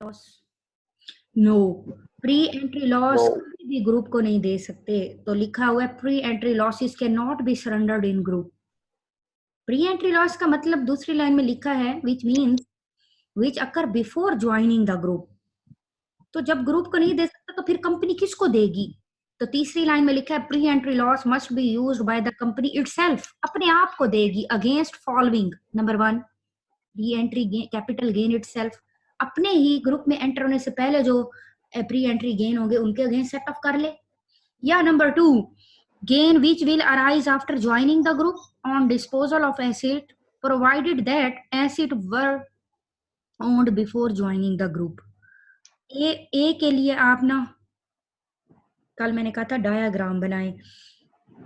Loss? No, pre entry loss no. कभी भी group को नहीं दे सकते। तो लिखा हुआ है pre entry losses can not be surrendered in group. Pre entry loss का मतलब दूसरी लाइन में लिखा है which means which occur before joining the group. तो जब ग्रुप को नहीं दे सकता तो फिर कंपनी किसको देगी? तो तीसरी लाइन में लिखा है pre entry loss must be used by the company itself, अपने आप को देगी against following. Number 1, re entry capital gain itself, अपने ही ग्रुप में एंटर होने से पहले जो प्री एंट्री गेन होंगे उनके अगेंस्ट सेट ऑफ कर ले। या number 2, gain which will arise after joining the group on disposal of asset provided that asset were owned before joining the group। ए के लिए आप ना, कल मैंने कहा था डायाग्राम बनाएं,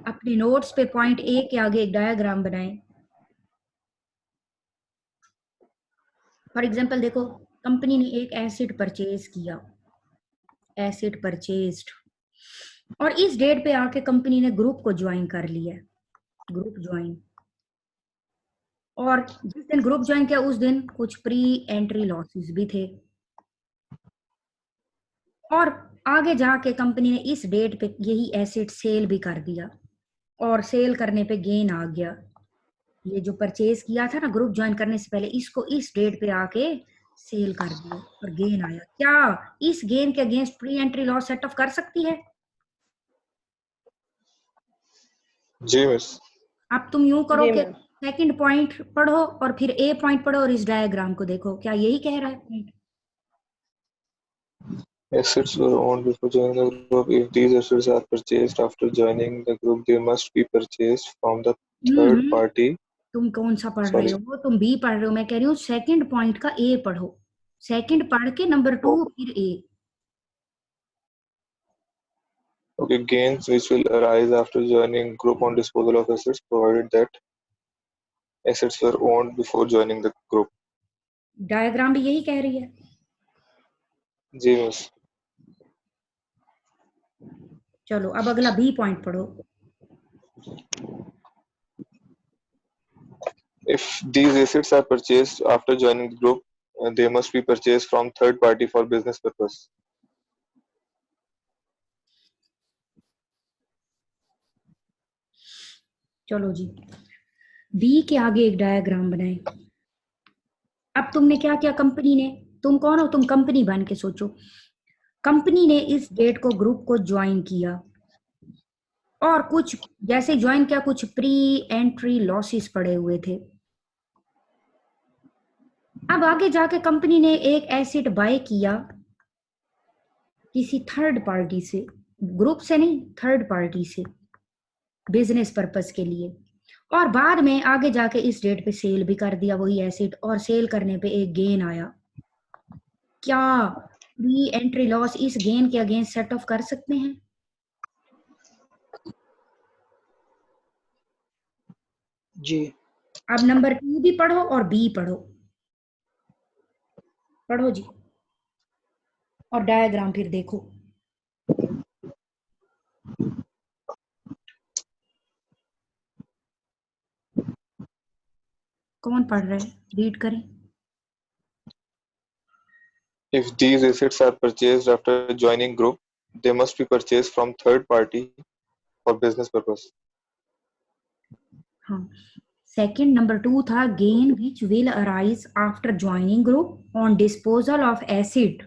अपने नोट्स पे पॉइंट ए के आगे एक डायाग्राम बनाएं। फॉर एग्जांपल देखो, कंपनी ने एक एसेट परचेज किया, एसेट परचेज्ड, और इस डेट पे आके कंपनी ने ग्रुप को ज्वाइन कर लिया, ग्रुप ज्वाइन, और जिस दिन ग्रुप ज्वाइन किया उस दिन कुछ प्री एंट्री लॉसेस भी थे, और आगे जाके कंपनी ने इस डेट पे यही एसेट सेल भी कर दिया, और सेल करने पे गेन आ गया। ये जो परचेज किया था ना ग्रुप ज्वाइन करने से पहले, इसको इस डेट पे आके सेल कर दिया और गेन आया, क्या इस गेन के against pre entry loss set of कर सकती है? जी मिस। अब तुम यूं करो जी कि मैम। सेकंड पॉइंट पढ़ो और फिर ए पॉइंट पढ़ो और इस डायग्राम को देखो, क्या यही कह रहा है? Assets were owned before joining the group. If these assets are purchased after joining the group, they must be purchased from the third party. तुम कौन सा पढ़ रहे Sorry. हो? तुम बी पढ़ रहे हो, मैं कह रही हूँ सेकंड पॉइंट का ए पढ़ो, सेकंड पढ़ के नंबर 2 फिर ए। Okay, gains which will arise after joining group on disposal of assets, provided that assets were owned before joining the group. Diagram भी यही कह रही है। जी मिस। चलो अब अगला बी पॉइंट पढ़ो। If these assets are purchased after joining the group, they must be purchased from third party for business purpose. चलो जी, बी के आगे एक डायग्राम बनाए। अब तुमने क्या किया, कंपनी ने, तुम कौन हो, तुम कंपनी बन के सोचो, कंपनी ने इस डेट को ग्रुप को ज्वाइन किया, और कुछ जैसे ज्वाइन किया कुछ प्री एंट्री लॉसेस पड़े हुए थे। अब आगे जाके कंपनी ने एक एसेट बाय किया किसी थर्ड पार्टी से, ग्रुप से नहीं, थर्ड पार्टी से, बिजनेस पर्पस के लिए, और बाद में आगे जाके इस डेट पे सेल भी कर दिया वही एसेट, और सेल करने पे एक गेन आया। क्या प्री एंट्री लॉस इस गेन के अगेंस्ट सेट ऑफ कर सकते हैं? जी। अब नंबर 2 भी पढ़ो और बी पढ़ो, पढ़ो जी, और डायग्राम फिर देखो। कौन पढ़ रहा है, रीड करें। If these assets are purchased after joining group, they must be purchased from third party for business purpose. हाँ, सेकंड नंबर 2 था gain which will arise after joining group on disposal of asset,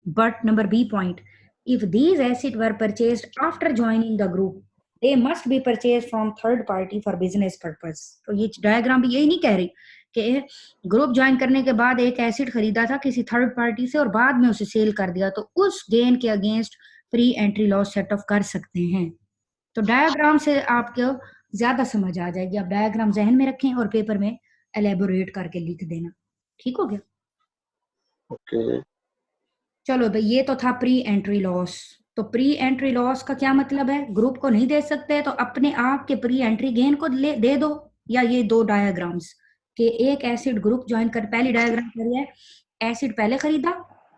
but number B point, if these asset were purchased after joining the group they must be purchase from third party for business purpose. तो ये diagram भी यही नहीं कह रही कि group join करने के बाद एक एसिड खरीदा था किसी थर्ड पार्टी से और बाद में उसे सेल कर दिया, तो उस गेन के against pre entry loss set of कर सकते हैं। तो डायग्राम से आपको ज्यादा समझ आ जाएगी, आप डायग्राम जहन में रखें और पेपर में एलेबोरेट करके लिख देना, ठीक हो गया? Okay. चलो भाई, ये तो था प्री एंट्री लॉस। तो प्री एंट्री लॉस का क्या मतलब है, ग्रुप को नहीं दे सकते तो अपने आप के प्री एंट्री गेन को दे दो। या ये दो डायग्राम्स के एक एसिड ग्रुप ज्वाइन कर, पहली डायग्राम करिए, एसिड पहले खरीदा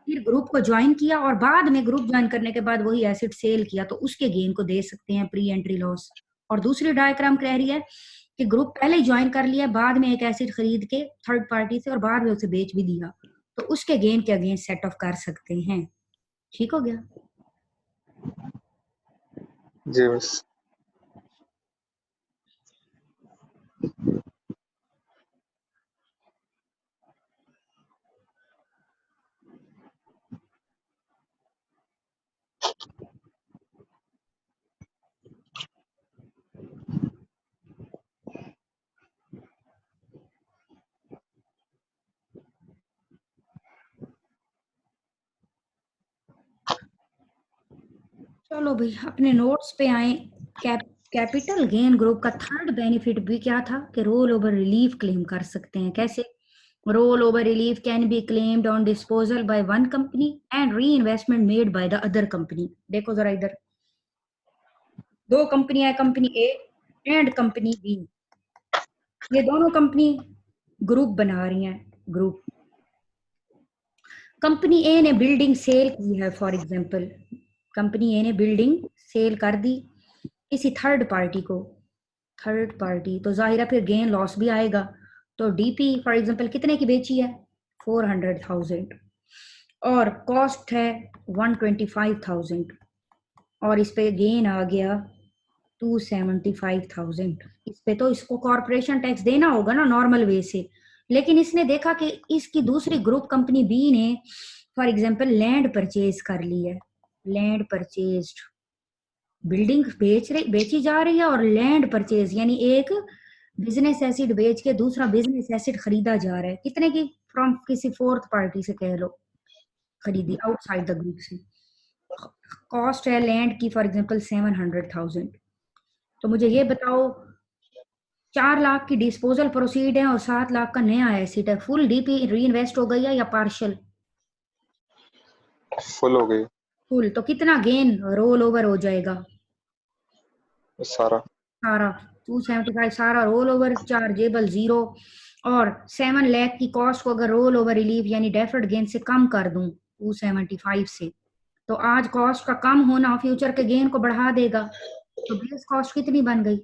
फिर ग्रुप को ज्वाइन किया और बाद में ग्रुप ज्वाइन करने के बाद वही एसिड सेल किया, तो उसके गेन को दे सकते हैं प्री एंट्री लॉस। और दूसरी डायग्राम कह रही है कि ग्रुप पहले ही ज्वाइन कर लिया, बाद में एक एसिड खरीद के थर्ड पार्टी से और बाद में उसे बेच भी दिया, तो उसके गेन के अगेंस्ट सेट ऑफ कर सकते हैं। ठीक हो गया? जी मिस। चलो भाई अपने नोट्स पे आए। कैपिटल गेन ग्रुप का थर्ड बेनिफिट भी क्या था कि रोल ओवर रिलीफ क्लेम कर सकते हैं। कैसे? Roll over relief can be claimed on disposal by one company and reinvestment made by the other company. देखो जरा इधर, दो कंपनियां, company A and company B. ये दोनों कंपनी ग्रुप बना रही हैं। ग्रुप, कंपनी ए ने बिल्डिंग सेल की है, फॉर एग्जांपल कंपनी ए ने बिल्डिंग सेल कर दी किसी थर्ड पार्टी को। थर्ड पार्टी तो जाहिर है फिर गेन लॉस भी आएगा। तो डीपी फॉर एग्जांपल कितने की बेची है? 400,000 और कॉस्ट है 125,000 और इस पे गेन आ गया 275,000। इस पे तो इसको कॉर्पोरेशन टैक्स देना होगा ना नॉर्मल वे से। लेकिन इसने देखा कि इसकी दूसरी ग्रुप कंपनी बी ने फॉर एग्जांपल लैंड परचेज कर ली है। लैंड परचेज्ड, बिल्डिंग बेची जा रही है और लैंड परचेज यानी एक बिजनेस एसिड बेच के दूसरा बिजनेस एसिड खरीदा जा रहा है। कितने की? फ्रॉम किसी फोर्थ पार्टी से कह लो, खरीदी आउटसाइड द ग्रुप से। कॉस्ट है लैंड की फॉर एग्जांपल 700,000। तो मुझे ये बताओ 4 लाख की डिस्पोजल प्रोसीड है और 7 लाख का नया एसिड है, फुल डीपी री इन्वेस्ट हो गई है या पार्शियल? फुल हो गई। फुल। तो कितना गेन रोल ओवर हो जाएगा? सारा। सारा 275 सारा रोल ओवर, चार्जेबल 0। और 7 लाख की कॉस्ट को अगर रोल ओवर रिलीफ यानी डेफर्ड गेन से कम कर दूं 275 से, तो आज कॉस्ट का कम होना फ्यूचर के गेन को बढ़ा देगा। तो बेस कॉस्ट कितनी बन गई?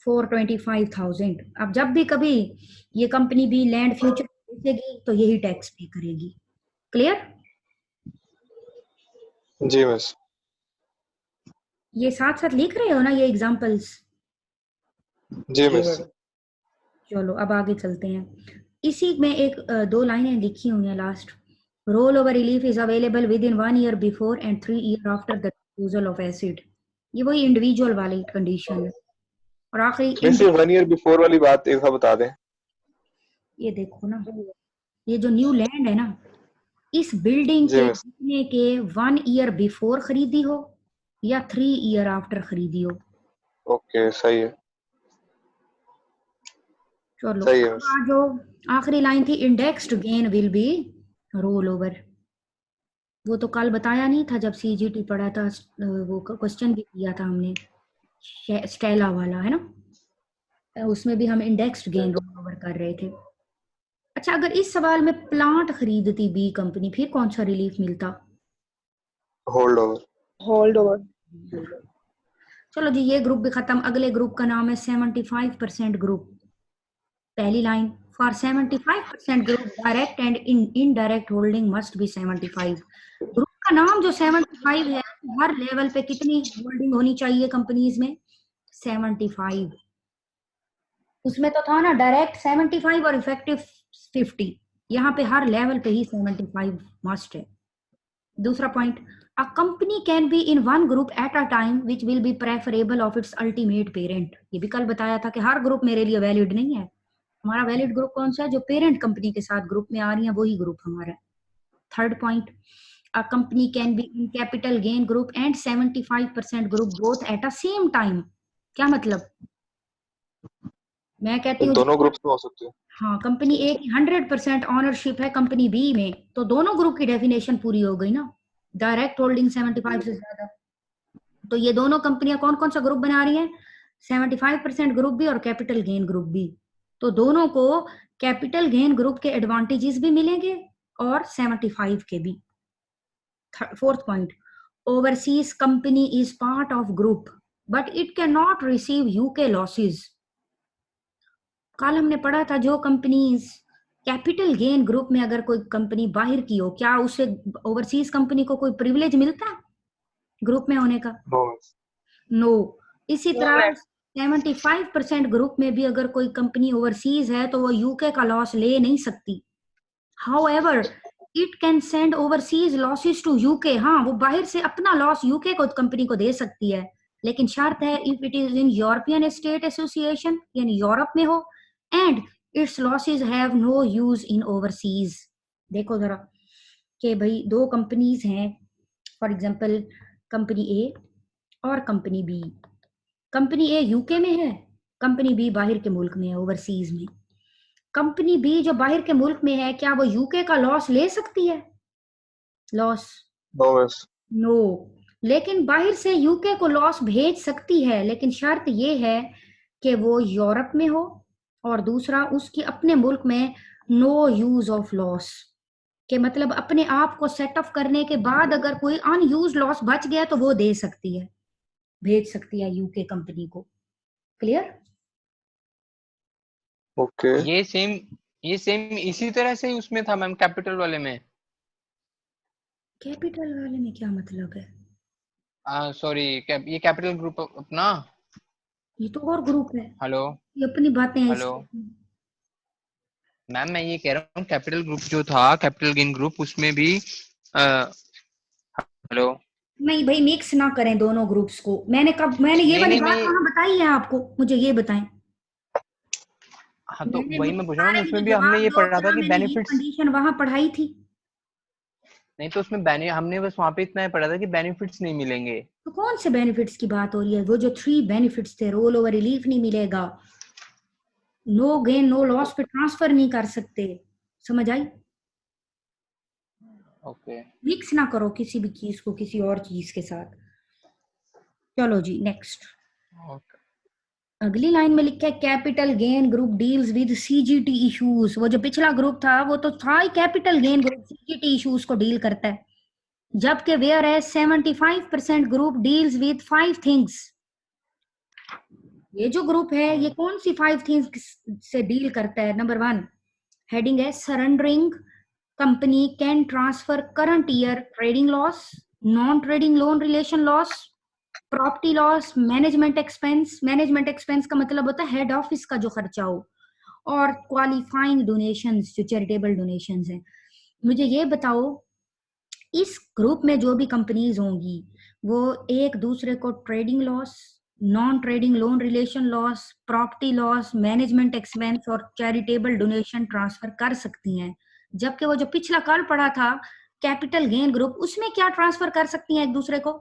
425,000। अब जब भी कभी ये कंपनी भी लैंड फ्यूचर बेचेगी तो यही टैक्स पे करेगी। क्लियर? जी मिस। ये साथ साथ लिख रहे हो ना ये एग्जांपल्स? जी मिस। चलो अब आगे चलते हैं। इसी में एक दो लाइनें लिखी हुई हैं last. Role over relief is available with in 1 year before and 3 year after the disposal of acid. ये वही इंडिविजुअल वाली कंडीशन है। और आखिरी मिस ये 1 ईयर बिफोर वाली बात एक बार बता दें। ये देखो ना, ये जो न्यू लैंड है ना, इस बिल्डिंग जी के मिस। बिकने के 1 ईयर बिफोर खरीदी हो या 3 ईयर आफ्टर खरीदी हो। ओके सही है। चलो सही है अब मिस। आ जो आखिरी लाइन थी, indexed gain will be roll over. वो तो कल बताया नहीं था जब सीजीटी पढ़ा था, वो क्वेश्चन भी किया था हमने स्टेला वाला, है ना? उसमें भी हम इंडेक्स्ड गेन रोल ओवर कर रहे थे। अच्छा, अगर इस सवाल में प्लांट खरीदती बी कंपनी फिर कौन सा रिलीफ मिलता? Hold over. Hold over. चलो जी ये ग्रुप भी खत्म। अगले ग्रुप का नाम है 75% ग्रुप। पहली line, for 75% group direct and indirect holding must be 75। Group का नाम जो 75 है, हर लेवल पे कितनी होल्डिंग होनी चाहिए कंपनीज में? 75। उसमें तो था ना डायरेक्ट 75 और इफेक्टिव 50। यहाँ पे हर लेवल पे ही 75 मस्ट है। दूसरा point, a company can be in one group at a time which will be preferable of its ultimate parent. ये भी कल बताया था कि हर ग्रुप मेरे लिए वैलिड नहीं है। हमारा वैलिड ग्रुप कौन सा है? जो पेरेंट कंपनी के साथ ग्रुप में आ रही है वही ग्रुप हमारा है। Third point, a company can be in capital gain group and 75% group both at a same time. क्या मतलब? मैं कहती हूँ दोनों ग्रुप्स में हो सकते हैं। हाँ, कंपनी ए की 100% ऑनरशिप है कंपनी बी में, तो दोनों ग्रुप की डेफिनेशन पूरी हो गई ना। डायरेक्ट होल्डिंग 75 से ज्यादा। तो ये दोनों कंपनियां कौन कौन सा ग्रुप बना रही हैं? 75% ग्रुप भी और कैपिटल गेन ग्रुप भी। तो दोनों को कैपिटल गेन ग्रुप के एडवांटेजेस भी मिलेंगे और 75 के भी। Fourth point, overseas company is part of group but it can not receive UK losses. कल हमने पढ़ा था जो कंपनीज कैपिटल गेन ग्रुप में अगर कोई कंपनी बाहर की हो, क्या उससे ओवरसीज कंपनी को कोई प्रिविलेज मिलता है ग्रुप में होने का? नो। नो। इसी तरह 75% ग्रुप में भी अगर कोई कंपनी ओवरसीज है तो वो यूके का लॉस ले नहीं सकती। However, it can send overseas losses to UK. हाँ, वो बाहर से अपना लॉस यूके को कंपनी को दे सकती है, लेकिन शर्त है if it is in European state association, यानी यूरोप में हो, and its losses have no use in overseas. देखो जरा कि भाई दो कंपनीज हैं, फॉर एग्जांपल कंपनी ए और कंपनी बी। कंपनी ए यूके में है, कंपनी बी बाहर के मुल्क में है, ओवरसीज में। कंपनी बी जो बाहर के मुल्क में है, क्या वो यूके का लॉस ले सकती है? लॉस? No miss. नो। लेकिन बाहर से यूके को लॉस भेज सकती है, लेकिन शर्त ये है कि वो यूरोप में हो, और दूसरा उसकी अपने मुल्क में नो यूज ऑफ लॉस, के मतलब अपने आप को सेटअप करने के बाद अगर कोई अनयूज लॉस बच गया तो वो दे सकती है, भेज सकती है यूके कंपनी को। क्लियर? ओके। ये सेम इसी तरह से ही उसमें था मैम, कैपिटल वाले में। कैपिटल वाले में क्या मतलब है? सॉरी, ये कैपिटल ग्रुप अपना। ये तो और ग्रुप है, हेलो ये अपनी बातें हैं हेलो इसकी। मैम, मैं ये कह रहा हूँ कैपिटल ग्रुप जो था, कैपिटल गेन ग्रुप, उसमें भी हेलो। नहीं भाई, मिक्स ना करें दोनों ग्रुप्स को। मैंने ये नहीं वाली नहीं, बात मैं कहाँ बताई है आपको? मुझे ये बताएं। हाँ तो मैंने वही मुझे मैं पूछ रहा हूँ, सारे उसमें मुझे भी हमने जवाब ये दो, पढ़ा था क्या कि मैंने ये बेनिफिट्स। कंडीशन वहां पढ़ाई थी? नहीं तो उसमें हमने बस वहां पे इतना ही पढ़ा था कि बेनिफिट्स नहीं मिलेंगे। तो कौन से बेनिफिट्स की बात हो रही है? वो जो 3 बेनिफिट्स थे, रोल ओवर रिलीफ नहीं मिलेगा, नो गेन नो लॉस पे ट्रांसफर नहीं कर सकते। समझ आई? ओके। मिक्स ना करो किसी भी चीज को किसी और चीज के साथ। चलो जी नेक्स्ट। ओके। अगली लाइन में लिखा है capital gain group deals with CGT issues. वो जो पिछला ग्रुप था वो तो था ही capital gain group, CGT issues को डील करता है, जबकि वेयर है 75% ग्रुप डील्स विद 5 थिंग्स। ये जो ग्रुप है ये कौन सी 5 थिंग्स से डील करता है? नंबर 1 हेडिंग है surrendering company can transfer current year trading loss, non trading loan relation loss, property loss, management expense. Management expense का मतलब होता है हेड ऑफिस का जो खर्चा हो, और क्वालिफाइंग डोनेशंस जो चैरिटेबल डोनेशंस हैं। मुझे ये बताओ, इस ग्रुप में जो भी कंपनीज होंगी वो एक दूसरे को trading loss, non trading loan relation loss, property loss, management expense और चैरिटेबल डोनेशन ट्रांसफर कर सकती हैं, जबकि वो जो पिछला कल पड़ा था कैपिटल गेन ग्रुप, उसमें क्या ट्रांसफर कर सकती हैं एक दूसरे को?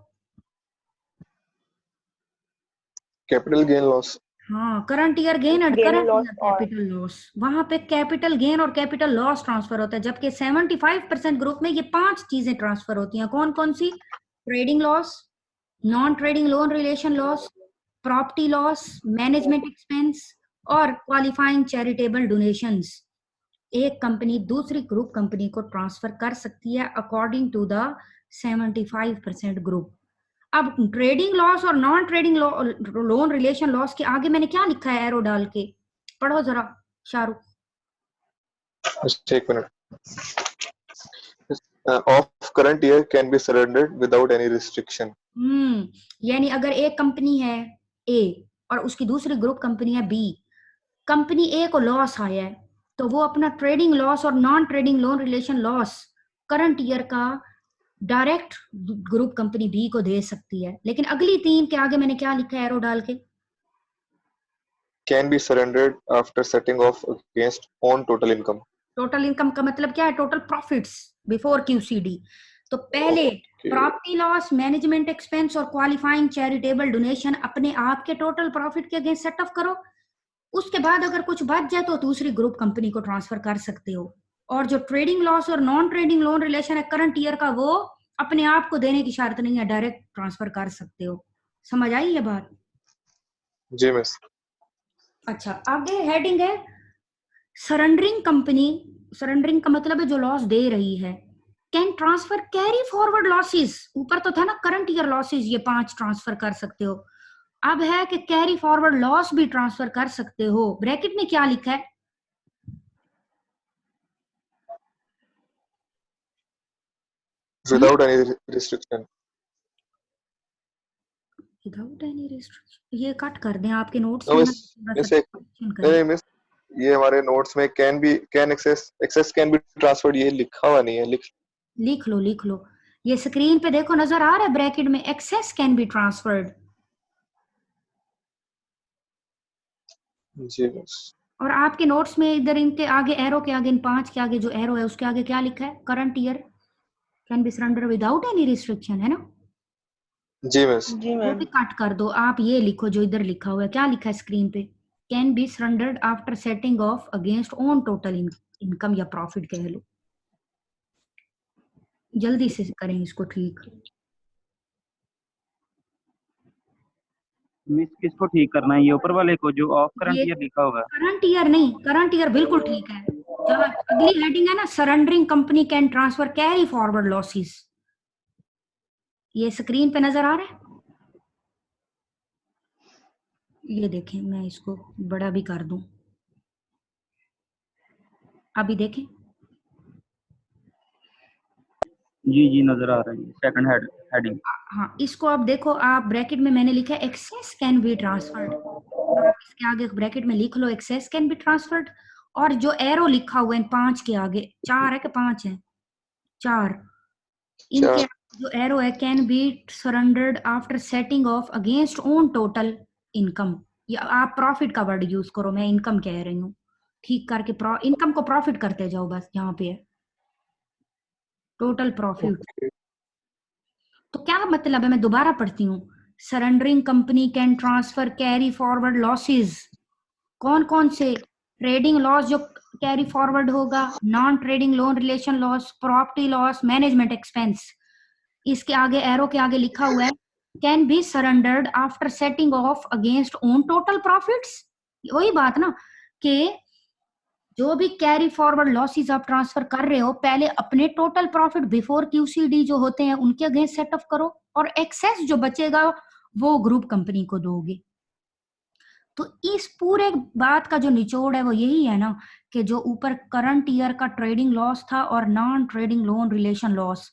Capital gain loss. हाँ, current year gain and gain current loss year और कैपिटल लॉस। वहां पे कैपिटल गेन और कैपिटल लॉस ट्रांसफर होता है, जबकि 75% ग्रुप में ये 5 चीजें ट्रांसफर होती हैं। कौन कौन सी? Trading loss, non trading loan relation loss, property loss, management expense और क्वालिफाइंग चैरिटेबल डोनेशंस। एक कंपनी दूसरी ग्रुप कंपनी को ट्रांसफर कर सकती है अकॉर्डिंग टू द 75% ग्रुप। अब ट्रेडिंग लॉस और non trading loan relation loss के आगे मैंने क्या लिखा है एरो डाल के? पढ़ो जरा शाहरुख। Just एक minute. Of current year can be surrendered without any restriction. यानी अगर एक कंपनी है ए और उसकी दूसरी ग्रुप कंपनी है बी, कंपनी ए को लॉस आया है तो वो अपना ट्रेडिंग लॉस और non trading loan relation loss current year का डायरेक्ट ग्रुप कंपनी बी को दे सकती है। लेकिन अगली 3 के आगे मैंने क्या लिखा है एरो डाल के? Can be surrendered after setting off against own total income. Total income का मतलब क्या है? Total profits before QCD. तो पहले Okay. Property loss, management expense और क्वालिफाइंग चैरिटेबल डोनेशन अपने आप के टोटल प्रॉफिट के अगेंस्ट सेटअप करो। उसके बाद अगर कुछ बच जाए तो दूसरी ग्रुप कंपनी को ट्रांसफर कर सकते हो। और जो ट्रेडिंग लॉस और नॉन ट्रेडिंग लोन रिलेशन है करंट ईयर का, वो अपने आप को देने की शर्त नहीं है, डायरेक्ट ट्रांसफर कर सकते हो। समझ आई ये बात? जी मिस। अच्छा, आगे हेडिंग है सरेंडरिंग कंपनी। सरेंडरिंग का मतलब है जो लॉस दे रही है। Can transfer carry forward losses. ऊपर तो था ना करंट ईयर लॉसेस, ये 5 ट्रांसफर कर सकते हो। अब है कि कैरी फॉरवर्ड लॉस भी ट्रांसफर कर सकते हो। ब्रैकेट में क्या लिखा है? without any restriction. Without any restriction, ये कट कर दें आपके नोट्स No, में ना, मिस थोड़ा सा मिस एक correction करें। नहीं मिस, ये हमारे नोट्स में can excess can be transferred, ये लिखा हुआ नहीं है। लिख लो, ये स्क्रीन पे देखो, नजर आ रहा है ब्रैकेट में, एक्सेस कैन बी ट्रांसफर्ड। जी मिस। और आपके नोट्स में इधर इनके आगे एरो के आगे, इन 5 के आगे जो एरो है उसके आगे क्या लिखा है? Current year can be surrender without any restriction, है ना? जी मिस। जी वो मैम। भी कट कर दो, आप ये लिखो जो इधर लिखा हुआ है। क्या लिखा है स्क्रीन पे? Can be surrendered after setting of against own total income या प्रॉफिट कह लो। जल्दी से करें इसको ठीक। मिस किसको ठीक करना है? ये ऊपर वाले को जो ऑफ करंट ये ईयर लिखा होगा। करंट ईयर नहीं, करंट ईयर बिल्कुल ठीक है। जहाँ अगली हेडिंग है ना, surrendering company can transfer carry forward losses, ये स्क्रीन पे नजर आ रहा है? ये देखें, मैं इसको बड़ा भी कर दूं, अभी देखें। जी जी नजर आ रहा है, सेकंड हेडिंग। हाँ, इसको अब देखो, आप ब्रैकेट में मैंने लिखा है एक्सेस कैन बी ट्रांसफर्ड, आप इसके आगे ब्रैकेट में लिख लो एक्सेस कैन बी ट्रांसफर्ड। और जो एरो लिखा हुआ है 5 के आगे, 4 है कि 5 है? 4, इनके जो एरो है, can be surrendered after setting of against own total income, या आप प्रॉफिट का वर्ड यूज करो, मैं इनकम कह रही हूँ, ठीक करके इनकम को प्रॉफिट करते जाओ, बस यहाँ पे है टोटल प्रॉफिट। तो क्या मतलब है, मैं दोबारा पढ़ती हूँ। Surrendering company can transfer carry forward losses, कौन कौन से? ट्रेडिंग लॉस जो कैरी फॉरवर्ड होगा, non trading loan relation loss, property loss, management expense. इसके आगे एरो के आगे लिखा हुआ है can be surrendered after setting of against own total profits. वही बात ना, कि जो भी कैरी फॉरवर्ड लॉसेस आप ट्रांसफर कर रहे हो, पहले अपने टोटल प्रॉफिट बिफोर क्यूसीडी जो होते हैं उनके अगेंस्ट सेट ऑफ करो, और एक्सेस जो बचेगा वो ग्रुप कंपनी को दोगे। तो इस पूरे बात का जो निचोड़ है वो यही है ना, कि जो ऊपर करंट ईयर का ट्रेडिंग लॉस था और non trading loan relation loss,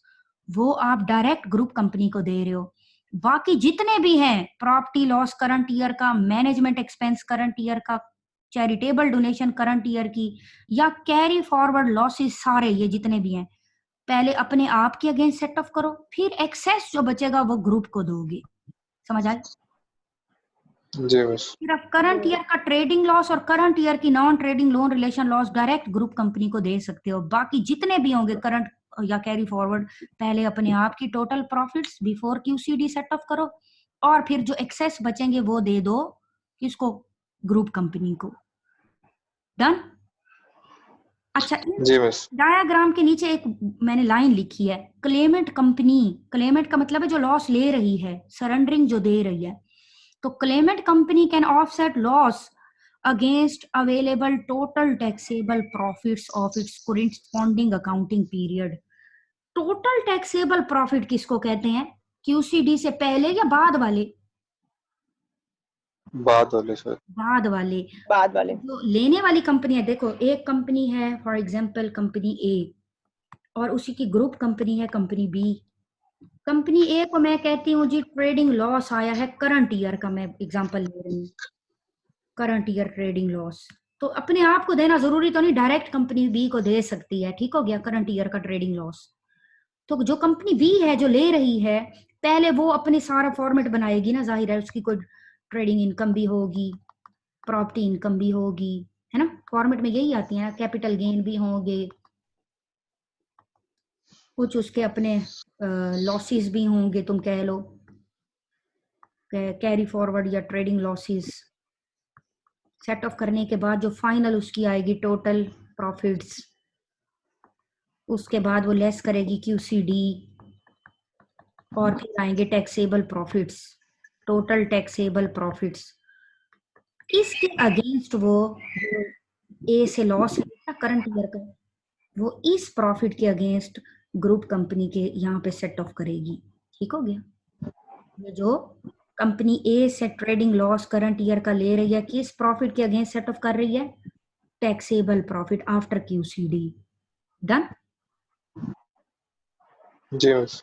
वो आप डायरेक्ट ग्रुप कंपनी को दे रहे हो। बाकी जितने भी हैं, प्रॉपर्टी लॉस करंट ईयर का, मैनेजमेंट एक्सपेंस करंट ईयर का, चैरिटेबल डोनेशन करंट ईयर की, या कैरी फॉरवर्ड लॉसेस, सारे ये जितने भी हैं पहले अपने आप के अगेंस्ट सेट ऑफ करो, फिर एक्सेस जो बचेगा वो ग्रुप को दोगे। समझ आए? जी मिस। सिर्फ करंट ईयर का ट्रेडिंग लॉस और करंट ईयर की non trading loan relation loss direct group company को दे सकते हो। बाकी जितने भी होंगे करंट या कैरी फॉरवर्ड, पहले अपने आप की total profits before QCD set of करो, और फिर जो एक्सेस बचेंगे वो दे दो किसको? ग्रुप कंपनी को। डन? अच्छा, जी मिस। डायाग्राम के नीचे एक मैंने लाइन लिखी है, क्लेमेंट कंपनी। क्लेमेंट का मतलब है जो लॉस ले रही है, सरेंडरिंग जो दे रही है। तो Clement company can offset loss against available total taxable profits of its corresponding accounting period. Total taxable profit किसको कहते हैं? क्यूसीडी से पहले या बाद वाले? बाद वाले सर। बाद वाले। बाद वाले। जो लेने वाली कंपनी है, देखो एक कंपनी है फॉर एग्जांपल कंपनी ए, और उसी की ग्रुप कंपनी है कंपनी बी। कंपनी ए को मैं कहती हूँ जी ट्रेडिंग लॉस आया है करंट ईयर का, मैं एग्जांपल ले रही हूँ, करंट ईयर ट्रेडिंग लॉस। तो अपने आप को देना जरूरी तो नहीं, डायरेक्ट कंपनी बी को दे सकती है, ठीक हो गया, करंट ईयर का ट्रेडिंग लॉस। तो जो कंपनी बी है जो ले रही है, पहले वो अपने सारा फॉर्मेट बनाएगी ना, जाहिर है उसकी कोई ट्रेडिंग इनकम भी होगी, प्रॉपर्टी इनकम भी होगी, है ना, फॉर्मेट में यही आती है, कैपिटल गेन भी होंगे, कुछ उसके अपने लॉसेस भी होंगे, तुम कह लो कैरी फॉरवर्ड या ट्रेडिंग लॉसेस। सेट ऑफ करने के बाद जो फाइनल उसकी आएगी टोटल प्रॉफिट्स, उसके बाद वो लेस करेगी क्यूसीडी, और फिर आएंगे taxable profits, total taxable profits. इसके अगेंस्ट वो जो ए से लॉस है करंट ईयर का, वो इस प्रॉफिट के अगेंस्ट ग्रुप कंपनी के यहाँ पे सेट ऑफ करेगी। ठीक हो गया? ये जो कंपनी ए से ट्रेडिंग लॉस करंट ईयर का ले रही है, किस प्रॉफिट के अगेंस्ट सेट ऑफ कर रही है? Taxable profit after QCD. Done? जी मिस।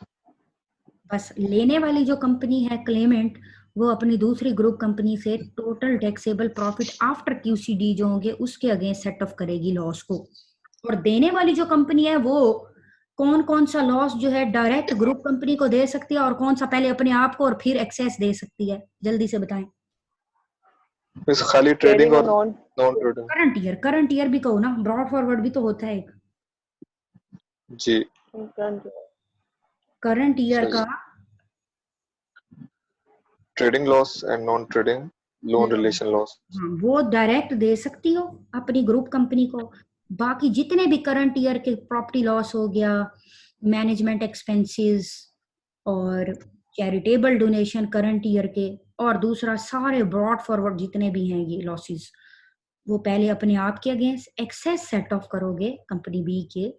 बस लेने वाली जो कंपनी है क्लेमेंट, वो अपनी दूसरी ग्रुप कंपनी से total taxable profit after QCD जो होंगे उसके अगेंस्ट सेट ऑफ करेगी लॉस को। और देने वाली जो कंपनी है वो कौन कौन सा लॉस जो है डायरेक्ट ग्रुप कंपनी को दे सकती है और कौन सा पहले अपने आप को और फिर एक्सेस दे सकती है, जल्दी से बताएं। मिस खाली ट्रेडिंग और नॉन ट्रेडिंग। करंट ईयर भी कहो ना, ब्रॉड फॉरवर्ड भी तो होता है एक। जी करंट ईयर का trading loss and non trading loan relation loss. हाँ, वो डायरेक्ट दे सकती हो अपनी ग्रुप कंपनी को। बाकी जितने भी करंट ईयर के प्रॉपर्टी लॉस हो गया, मैनेजमेंट एक्सपेंसेस और चैरिटेबल डोनेशन करंट ईयर के, और दूसरा सारे ब्रॉड फॉरवर्ड जितने भी हैं ये लॉसेस, वो पहले अपने आप के अगेंस्ट एक्सेस सेट ऑफ करोगे कंपनी बी के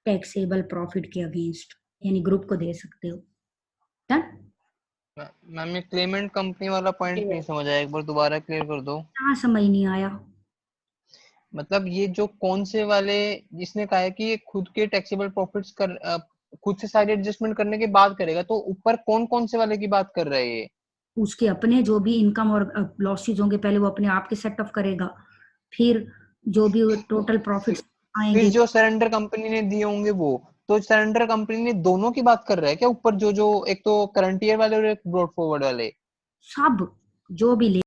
टैक्सेबल प्रॉफिट के अगेंस्ट, यानी ग्रुप को दे सकते हो। डन? मैम ये क्लेमेंट कंपनी वाला पॉइंट नहीं समझ आया, एक बार दोबारा क्लियर कर दो। कहाँ समझ नहीं आया? मतलब ये जो कौन से वाले, जिसने कहा है कि ये खुद के टैक्सेबल प्रॉफिट्स खुद से सारी एडजस्टमेंट करने के बाद करेगा, तो ऊपर कौन कौन से वाले की बात कर रहा है ये? उसके अपने जो भी इनकम और लॉसेस होंगे पहले वो अपने आप के सेट ऑफ करेगा, फिर जो भी टोटल प्रॉफिट्स फिर आएंगे। जो सरेंडर कंपनी ने दिए होंगे वो, तो सरेंडर कंपनी ने दोनों की बात कर रहा है क्या ऊपर, जो जो एक तो करंट ईयर वाले और एक ब्रॉड फॉरवर्ड वाले? सब जो भी